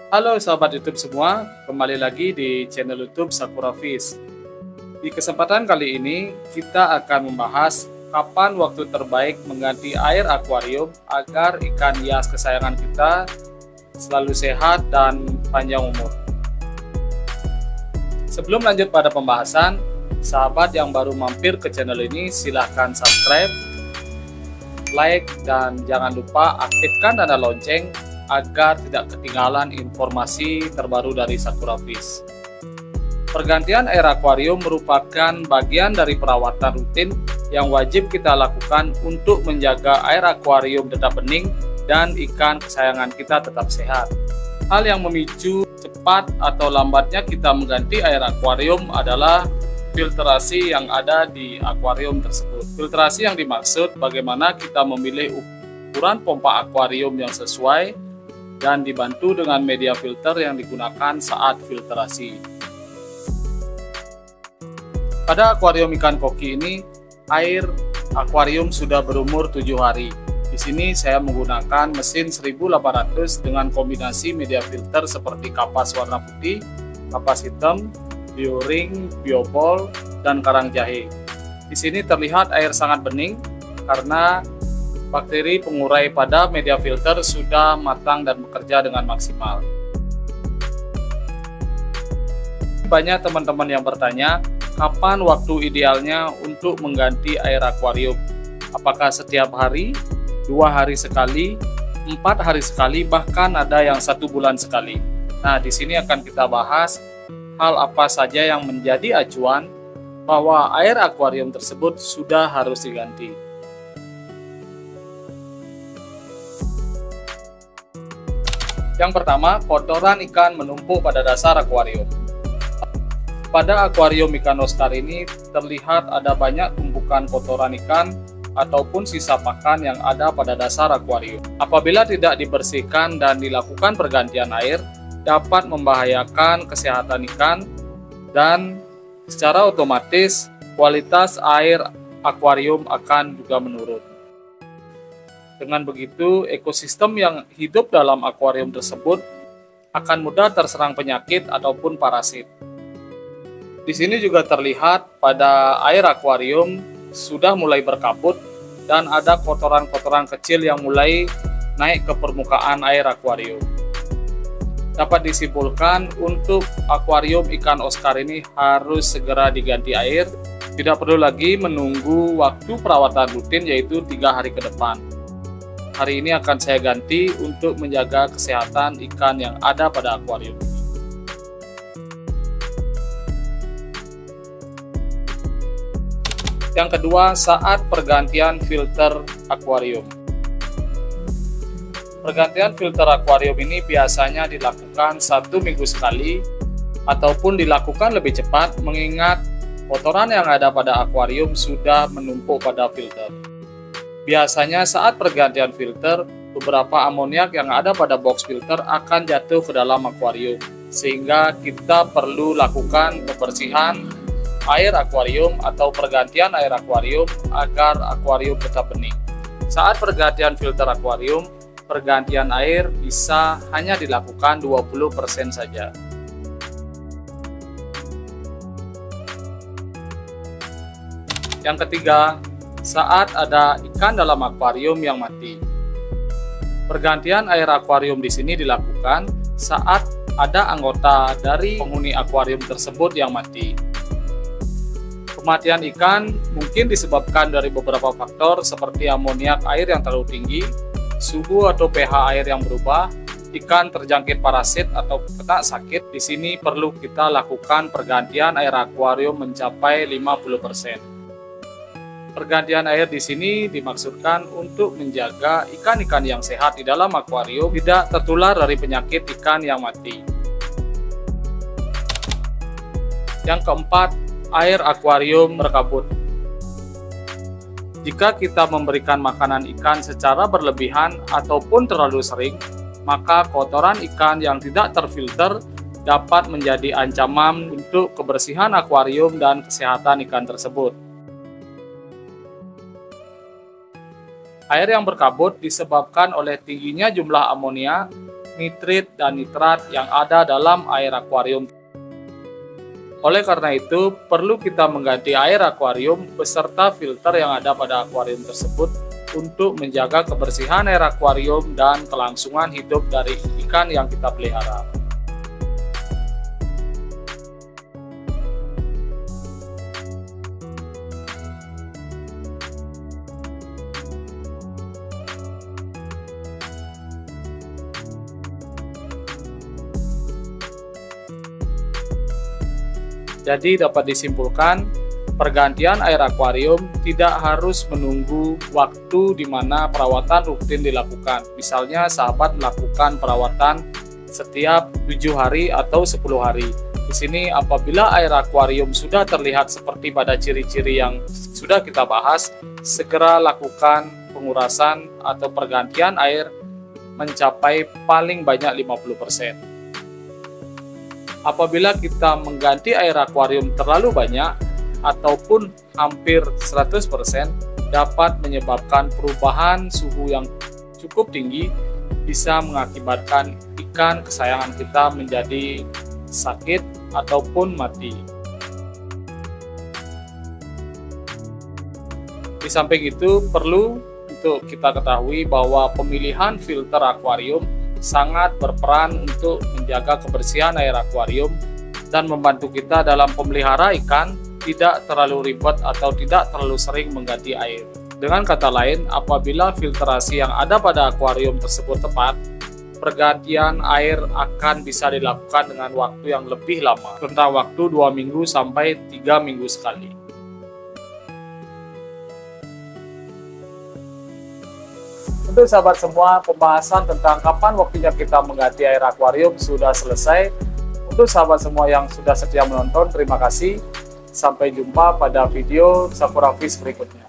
Halo sahabat YouTube semua, kembali lagi di channel YouTube Sakura Fish. Di kesempatan kali ini, kita akan membahas kapan waktu terbaik mengganti air akuarium agar ikan hias kesayangan kita selalu sehat dan panjang umur. Sebelum lanjut pada pembahasan, sahabat yang baru mampir ke channel ini silahkan subscribe, like, dan jangan lupa aktifkan tanda lonceng agar tidak ketinggalan informasi terbaru dari Sakura Fish. Pergantian air akuarium merupakan bagian dari perawatan rutin yang wajib kita lakukan untuk menjaga air akuarium tetap bening dan ikan kesayangan kita tetap sehat. Hal yang memicu cepat atau lambatnya kita mengganti air akuarium adalah filtrasi yang ada di akuarium tersebut. Filtrasi yang dimaksud bagaimana kita memilih ukuran pompa akuarium yang sesuai dan dibantu dengan media filter yang digunakan saat filtrasi. Pada akuarium ikan koki ini, air akuarium sudah berumur 7 hari. Di sini saya menggunakan mesin 1800 dengan kombinasi media filter seperti kapas warna putih, kapas hitam, bioring, biobol, dan karang jahe. Di sini terlihat air sangat bening karena bakteri pengurai pada media filter sudah matang dan bekerja dengan maksimal. Banyak teman-teman yang bertanya, kapan waktu idealnya untuk mengganti air akuarium? Apakah setiap hari, 2 hari sekali, 4 hari sekali, bahkan ada yang 1 bulan sekali? Nah, di sini akan kita bahas hal apa saja yang menjadi acuan bahwa air akuarium tersebut sudah harus diganti. Yang pertama, kotoran ikan menumpuk pada dasar akuarium. Pada akuarium ikan Oscar ini terlihat ada banyak tumpukan kotoran ikan ataupun sisa pakan yang ada pada dasar akuarium. Apabila tidak dibersihkan dan dilakukan pergantian air, dapat membahayakan kesehatan ikan dan secara otomatis kualitas air akuarium akan juga menurun. Dengan begitu, ekosistem yang hidup dalam akuarium tersebut akan mudah terserang penyakit ataupun parasit. Di sini juga terlihat pada air akuarium sudah mulai berkabut dan ada kotoran-kotoran kecil yang mulai naik ke permukaan air akuarium. Dapat disimpulkan untuk akuarium ikan Oscar ini harus segera diganti air, tidak perlu lagi menunggu waktu perawatan rutin yaitu 3 hari ke depan. Hari ini akan saya ganti untuk menjaga kesehatan ikan yang ada pada akuarium. Yang kedua, saat pergantian filter akuarium. Pergantian filter akuarium ini biasanya dilakukan 1 minggu sekali ataupun dilakukan lebih cepat mengingat kotoran yang ada pada akuarium sudah menumpuk pada filter. Biasanya saat pergantian filter, beberapa amoniak yang ada pada box filter akan jatuh ke dalam akuarium, sehingga kita perlu lakukan pembersihan air akuarium atau pergantian air akuarium agar akuarium tetap bening. Saat pergantian filter akuarium, pergantian air bisa hanya dilakukan 20% saja. Yang ketiga, saat ada ikan dalam akuarium yang mati. Pergantian air akuarium di sini dilakukan saat ada anggota dari penghuni akuarium tersebut yang mati. Kematian ikan mungkin disebabkan dari beberapa faktor seperti amoniak air yang terlalu tinggi, suhu atau pH air yang berubah, ikan terjangkit parasit atau kena sakit. Di sini perlu kita lakukan pergantian air akuarium mencapai 50%. Pergantian air di sini dimaksudkan untuk menjaga ikan-ikan yang sehat di dalam akuarium tidak tertular dari penyakit ikan yang mati. Yang keempat, air akuarium berkabut. Jika kita memberikan makanan ikan secara berlebihan ataupun terlalu sering, maka kotoran ikan yang tidak terfilter dapat menjadi ancaman untuk kebersihan akuarium dan kesehatan ikan tersebut. Air yang berkabut disebabkan oleh tingginya jumlah amonia nitrit, dan nitrat yang ada dalam air akuarium. Oleh karena itu, perlu kita mengganti air akuarium beserta filter yang ada pada akuarium tersebut untuk menjaga kebersihan air akuarium dan kelangsungan hidup dari ikan yang kita pelihara. Jadi dapat disimpulkan, pergantian air akuarium tidak harus menunggu waktu di mana perawatan rutin dilakukan. Misalnya sahabat melakukan perawatan setiap 7 hari atau 10 hari. Di sini apabila air akuarium sudah terlihat seperti pada ciri-ciri yang sudah kita bahas, segera lakukan pengurasan atau pergantian air mencapai paling banyak 50%. Apabila kita mengganti air akuarium terlalu banyak ataupun hampir 100%, dapat menyebabkan perubahan suhu yang cukup tinggi, bisa mengakibatkan ikan kesayangan kita menjadi sakit ataupun mati. Di samping itu, perlu untuk kita ketahui bahwa pemilihan filter akuarium sangat berperan untuk menjaga kebersihan air akuarium dan membantu kita dalam memelihara ikan tidak terlalu ribet atau tidak terlalu sering mengganti air. Dengan kata lain, apabila filtrasi yang ada pada akuarium tersebut tepat, pergantian air akan bisa dilakukan dengan waktu yang lebih lama, rentang waktu 2 minggu sampai 3 minggu sekali. Untuk sahabat semua, pembahasan tentang kapan waktunya kita mengganti air akuarium sudah selesai. Untuk sahabat semua yang sudah setia menonton, terima kasih. Sampai jumpa pada video Sakura Fish berikutnya.